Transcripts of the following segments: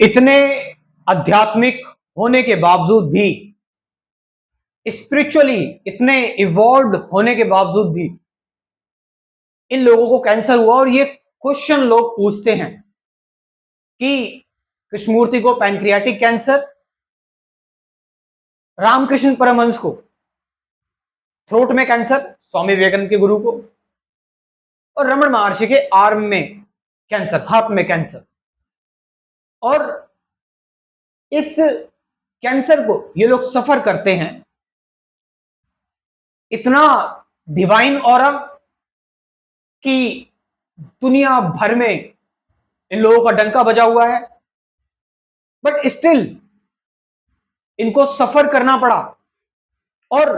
इतने आध्यात्मिक होने के बावजूद भी, स्पिरिचुअली इतने इवॉल्व होने के बावजूद भी इन लोगों को कैंसर हुआ। और ये क्वेश्चन लोग पूछते हैं कि कृष्णमूर्ति को पैंक्रियाटिक कैंसर, रामकृष्ण परमहंस को थ्रोट में कैंसर, स्वामी विवेकानंद के गुरु को, और रमन महर्षि के आर्म में कैंसर, हाथ में कैंसर। और इस कैंसर को ये लोग सफर करते हैं। इतना डिवाइन ऑरा कि दुनिया भर में इन लोगों का डंका बजा हुआ है, बट स्टिल इनको सफर करना पड़ा। और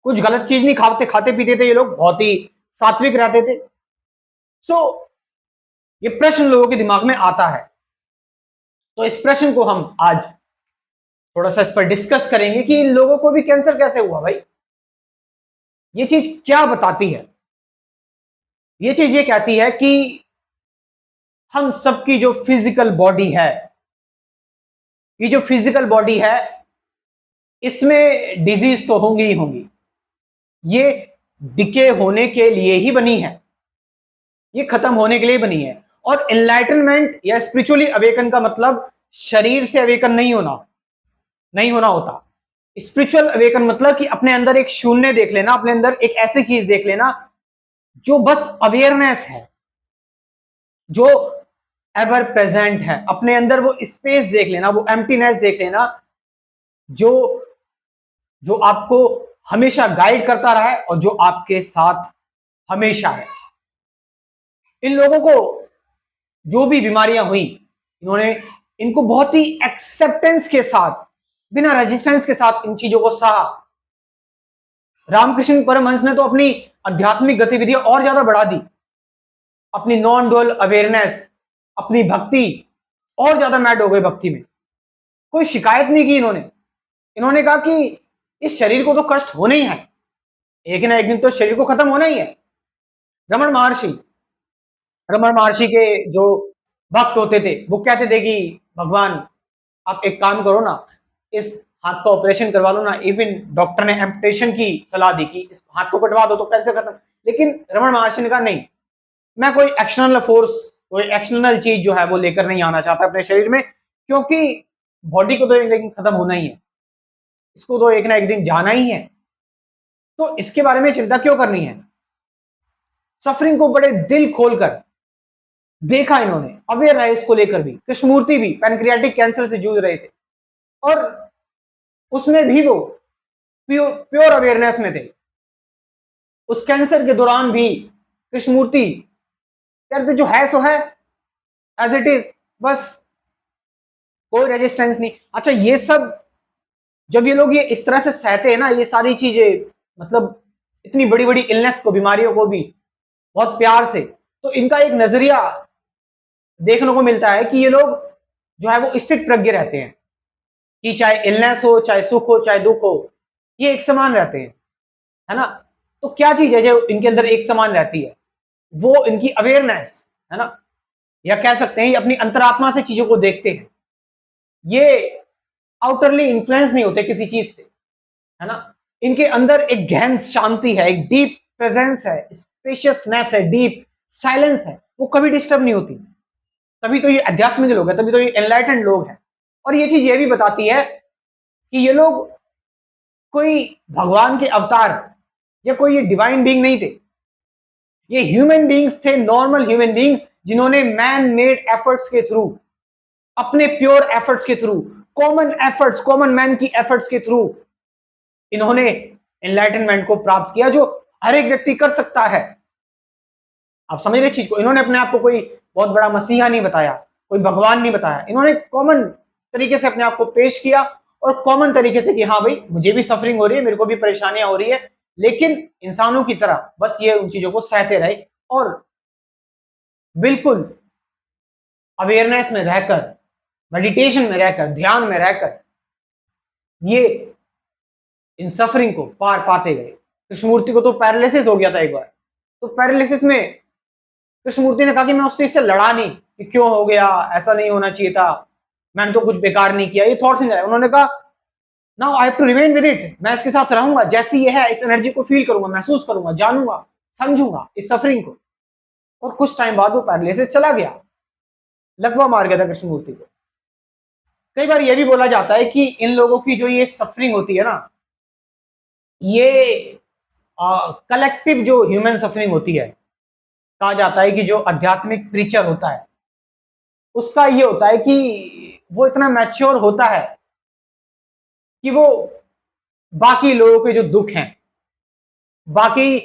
कुछ गलत चीज नहीं खाते, खाते पीते थे ये लोग, बहुत ही सात्विक रहते थे। सो ये प्रश्न लोगों के दिमाग में आता है, तो इस प्रश्न को हम आज थोड़ा सा इस पर डिस्कस करेंगे कि इन लोगों को भी कैंसर कैसे हुआ। भाई ये चीज क्या बताती है? ये चीज ये कहती है कि हम सबकी जो फिजिकल बॉडी है, ये जो फिजिकल बॉडी है, इसमें डिजीज तो होंगी ही होंगी। ये डिके होने के लिए ही बनी है, ये खत्म होने के लिए बनी है। और एनलाइटनमेंट या स्पिरिचुअली अवेकन का मतलब शरीर से अवेकन नहीं होना होता। स्पिरिचुअल अवेकन मतलब कि अपने अंदर एक शून्य देख लेना, अपने अंदर एक ऐसी चीज देख लेना जो बस अवेयरनेस है, जो एवर प्रेजेंट है। अपने अंदर वो स्पेस देख लेना, वो एम्प्टीनेस देख लेना, जो जो आपको हमेशा गाइड करता रहा है और जो आपके साथ हमेशा है। इन लोगों को जो भी बीमारियां हुई, इनको बहुत ही एक्सेप्टेंस के साथ, बिना रेजिस्टेंस के साथ इन चीजों को सहा। रामकृष्ण परमहंस ने तो अपनी आध्यात्मिक गतिविधियां और ज्यादा बढ़ा दी, अपनी नॉन डुअल अवेयरनेस, अपनी भक्ति और ज्यादा मैड हो गए भक्ति में। कोई शिकायत नहीं की इन्होंने कहा कि इस शरीर को तो कष्ट होना ही है, एक ना एक दिन तो शरीर को खत्म होना ही है। रमन महर्षि के जो भक्त होते थे वो कहते थे कि भगवान आप एक काम करो ना, इस हाथ का ऑपरेशन करवा लो ना। इवन डॉक्टर ने एम्पुटेशन की सलाह दी कि इस हाथ को कटवा दो तो कैंसर खत्म। लेकिन रमन महर्षि ने कहा नहीं, मैं कोई एक्सटर्नल फोर्स, कोई एक्सटर्नल चीज जो है वो लेकर नहीं आना चाहता अपने शरीर में, क्योंकि बॉडी को तो एक दिन खत्म होना ही है, इसको तो एक ना एक दिन जाना ही है। तो इसके बारे में चिंता क्यों करनी है? सफरिंग को बड़े दिल खोलकर देखा इन्होंने, अवेयर रहे इसको लेकर भी। कृष्णमूर्ति भी पैनक्रियाटिक कैंसर से जूझ रहे थे और उसमें भी वो प्योर अवेयरनेस में थे। उस कैंसर के दौरान भी कृष्णमूर्ति कहते जो है सो है, एज इट इज, बस कोई रेजिस्टेंस नहीं। अच्छा, ये सब जब ये लोग ये इस तरह से सहते हैं ना, ये सारी चीजें, मतलब इतनी बड़ी बड़ी इलनेस को, बीमारियों को भी बहुत प्यार से, तो इनका एक नजरिया देखने को मिलता है कि ये लोग जो है वो स्थित प्रज्ञ रहते हैं कि चाहे इलनेस हो, चाहे सुख हो, चाहे दुख हो, ये एक समान रहते हैं, है ना। तो क्या चीज है जो इनके अंदर एक समान रहती है? वो इनकी अवेयरनेस है ना, या कह सकते हैं ये अपनी अंतरात्मा से चीजों को देखते हैं। ये आउटरली इन्फ्लुएंस नहीं होते किसी चीज से, है ना। इनके अंदर एक गहन शांति है, एक डीप प्रेजेंस है, स्पेशियसनेस है, डीप साइलेंस है, वो कभी डिस्टर्ब नहीं होती। तभी तो ये आध्यात्मिक लोग हैं, तभी तो ये एनलाइटेंड लोग हैं। और ये चीज ये भी बताती है कि ये लोग कोई भगवान के अवतार या कोई ये डिवाइन बीइंग नहीं थे, ये ह्यूमन बीइंग्स थे, नॉर्मल ह्यूमन बीइंग्स, जिन्होंने मैन मेड एफर्ट्स के थ्रू, अपने प्योर एफर्ट्स के through, common efforts, common man की एफर्ट्स के थ्रू इन्होंने एनलाइटनमेंट को प्राप्त किया, जो हर एक व्यक्ति कर सकता है। आप समझ रहे चीज को? इन्होंने अपने आप को कोई बहुत बड़ा मसीहा नहीं बताया, कोई भगवान नहीं बताया। इन्होंने कॉमन तरीके से अपने आप को पेश किया और कॉमन तरीके से कि हाँ भाई, मुझे भी सफरिंग हो रही है, मेरे को भी परेशानियां हो रही है, लेकिन इंसानों की तरह बस ये उन चीजों को सहते रहे और बिल्कुल अवेयरनेस में रहकर, मेडिटेशन में रहकर, ध्यान में रहकर ये इन सफरिंग को पार पाते गए। कृष्णमूर्ति को तो पैरालिसिस हो गया था एक बार, तो पैरालिसिस में कृष्णमूर्ति ने कहा कि मैं उस चीज से लड़ा नहीं कि क्यों हो गया, ऐसा नहीं होना चाहिए था, मैंने तो कुछ बेकार नहीं किया, ये थॉट्स नहीं आए। उन्होंने कहा now I have to remain with it, मैं इसके साथ रहूंगा, जैसी ये है इस एनर्जी को फील करूंगा, महसूस करूंगा, जानूंगा, समझूंगा इस सफरिंग को। और कुछ टाइम बाद वो पैरालिसिस चला गया, लकवा मार गया था कृष्णमूर्ति को। कई बार ये भी बोला जाता है कि इन लोगों की जो ये सफरिंग होती है ना, ये कलेक्टिव जो ह्यूमन सफरिंग होती है, कहा जाता है कि जो आध्यात्मिक प्रीचर होता है उसका ये होता है कि वो इतना मैच्योर होता है कि वो बाकी लोगों के जो दुख हैं, बाकी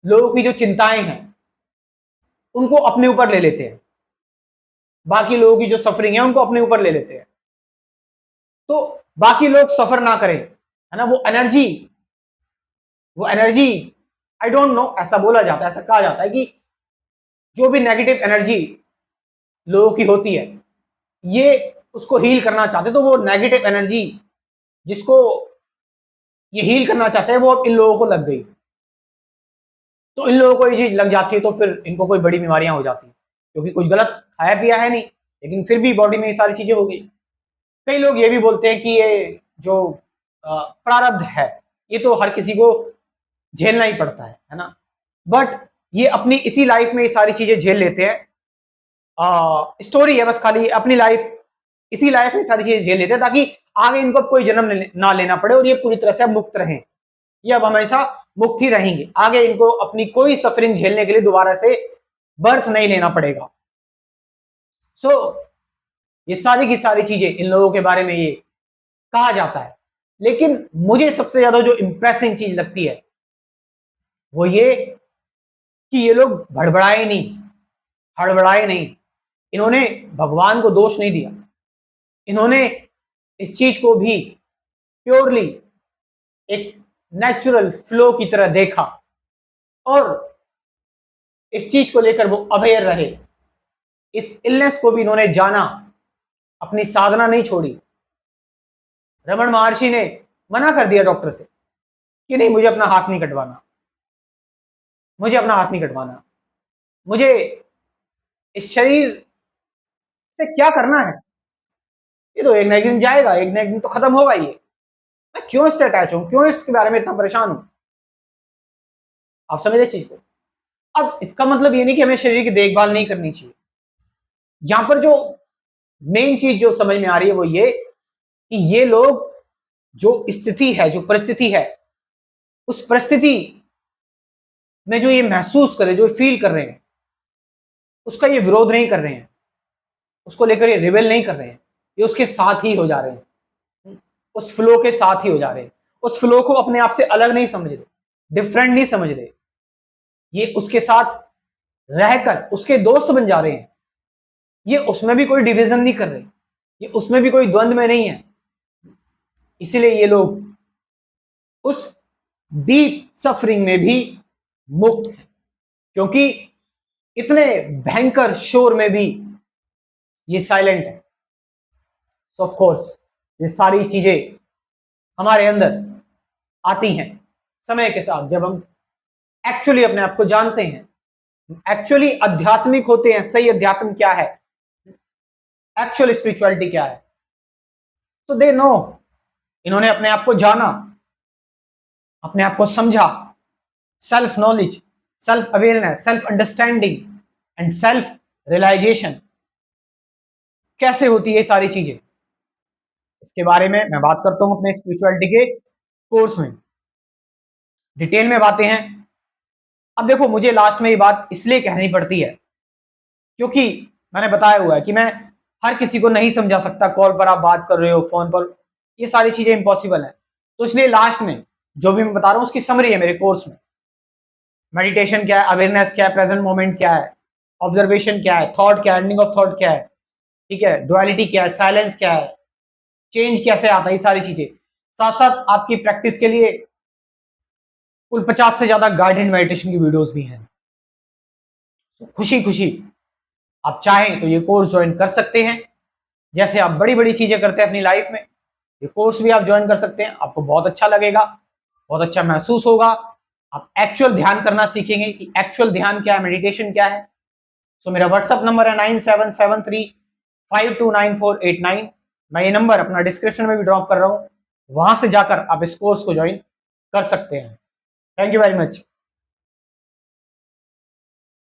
लोगों की जो चिंताएं हैं, उनको अपने ऊपर ले लेते हैं, बाकी लोगों की जो सफरिंग है उनको अपने ऊपर ले लेते हैं, तो बाकी लोग सफर ना करें, है ना। वो एनर्जी आई डोंट नो, ऐसा बोला जाता है, ऐसा कहा जाता है कि जो भी नेगेटिव एनर्जी लोगों की होती है, ये उसको हील करना चाहते हैं, तो वो नेगेटिव एनर्जी जिसको ये हील करना चाहते हैं वो अब इन लोगों को लग गई, तो इन लोगों को ये चीज लग जाती है, तो फिर इनको कोई बड़ी बीमारियां हो जाती हैं, क्योंकि कुछ गलत खाया पिया है नहीं, लेकिन फिर भी बॉडी में ये सारी चीजें हो गई। कई लोग ये भी बोलते हैं कि ये जो प्रारब्ध है, ये तो हर किसी को झेलना ही पड़ता है ना। बट ये अपनी इसी लाइफ में ये सारी चीजें झेल लेते हैं, स्टोरी है बस, खाली अपनी लाइफ, इसी लाइफ में सारी चीजें झेल लेते हैं ताकि आगे इनको कोई जन्म ना लेना पड़े, और ये पूरी तरह से मुक्त रहें, ये अब हमेशा मुक्त ही रहेंगे, आगे इनको अपनी कोई सफरिंग झेलने के लिए दोबारा से बर्थ नहीं लेना पड़ेगा। सो ये सारी की सारी चीजें इन लोगों के बारे में ये कहा जाता है। लेकिन मुझे सबसे ज्यादा जो इंप्रेसिंग चीज लगती है वो ये कि ये लोग भड़बड़ाए नहीं, हड़बड़ाए नहीं, इन्होंने भगवान को दोष नहीं दिया, इन्होंने इस चीज को भी प्योरली एक नेचुरल फ्लो की तरह देखा, और इस चीज को लेकर वो अवेयर रहे, इस इलनेस को भी इन्होंने जाना, अपनी साधना नहीं छोड़ी। रमन महर्षि ने मना कर दिया डॉक्टर से कि नहीं, मुझे अपना हाथ नहीं कटवाना, मुझे अपना हाथ नहीं कटवाना, मुझे इस शरीर से क्या करना है, ये तो एक ना एक दिन जाएगा, एक ना एक दिन तो खत्म होगा, ये मैं क्यों इससे अटैच हूं, क्यों इसके बारे में इतना परेशान हूं। आप समझे इस चीज को। अब इसका मतलब ये नहीं कि हमें शरीर की देखभाल नहीं करनी चाहिए। यहां पर जो मेन चीज जो समझ में आ रही है वो ये कि ये लोग जो स्थिति है, जो परिस्थिति है, उस परिस्थिति में जो ये महसूस कर रहे, जो फील कर रहे हैं, उसका ये विरोध नहीं कर रहे हैं, उसको लेकर ये रिबेल नहीं कर रहे हैं, ये उसके साथ ही हो जा रहे हैं, उस फ्लो के साथ ही हो जा रहे हैं, उस फ्लो को अपने आप से अलग नहीं समझ रहे, डिफरेंट नहीं समझ रहे, ये उसके साथ रहकर उसके दोस्त बन जा रहे हैं, ये उसमें भी कोई डिवीजन नहीं कर रहे, ये उसमें भी कोई द्वंद्व में नहीं है। इसीलिए ये लोग उस डीप सफरिंग में भी मुक्त है, क्योंकि इतने भयंकर शोर में भी ये साइलेंट है। तो ऑफ कोर्स ये सारी चीजें हमारे अंदर आती हैं समय के साथ, जब हम एक्चुअली अपने आप को जानते हैं, एक्चुअली आध्यात्मिक होते हैं, सही अध्यात्म क्या है, एक्चुअल स्पिरिचुअलिटी क्या है। तो दे नो, इन्होंने अपने आप को जाना, अपने आप को समझा, self knowledge, self awareness, self understanding and self realisation कैसे होती है सारी चीजें, इसके बारे में मैं बात करता हूं अपने स्पिरिचुअलिटी के कोर्स में, डिटेल में बातें हैं। अब देखो, मुझे लास्ट में ये बात इसलिए कहनी पड़ती है क्योंकि मैंने बताया हुआ है कि मैं हर किसी को नहीं समझा सकता, कॉल पर आप बात कर रहे हो, फोन पर, ये सारी चीजें इंपॉसिबल है। तो इसलिए लास्ट में जो भी मैं बता रहा हूं उसकी समरी है मेरे कोर्स में। मेडिटेशन क्या है, अवेयरनेस क्या है, प्रेजेंट मोमेंट क्या है, ऑब्जर्वेशन क्या है, थॉट क्या है, एंडिंग ऑफ थॉट क्या है, ठीक है, डुअलिटी क्या है, साइलेंस क्या है, चेंज कैसे आता है, ये सारी चीजें। साथ साथ आपकी प्रैक्टिस के लिए कुल 50 से ज्यादा गाइडेड मेडिटेशन की वीडियोस भी हैं। खुशी खुशी आप चाहें तो ये कोर्स ज्वाइन कर सकते हैं। जैसे आप बड़ी बड़ी चीजें करते हैं अपनी लाइफ में, ये कोर्स भी आप ज्वाइन कर सकते हैं, आपको बहुत अच्छा लगेगा, बहुत अच्छा महसूस होगा। आप एक्चुअल ध्यान करना सीखेंगे कि एक्चुअल ध्यान क्या है, मेडिटेशन क्या है। सो मेरा व्हाट्सअप नंबर है 9773 529489। मैं ये नंबर अपना डिस्क्रिप्शन में भी ड्रॉप कर रहा हूँ, वहां से जाकर आप इस कोर्स को ज्वाइन कर सकते हैं। Thank you very much.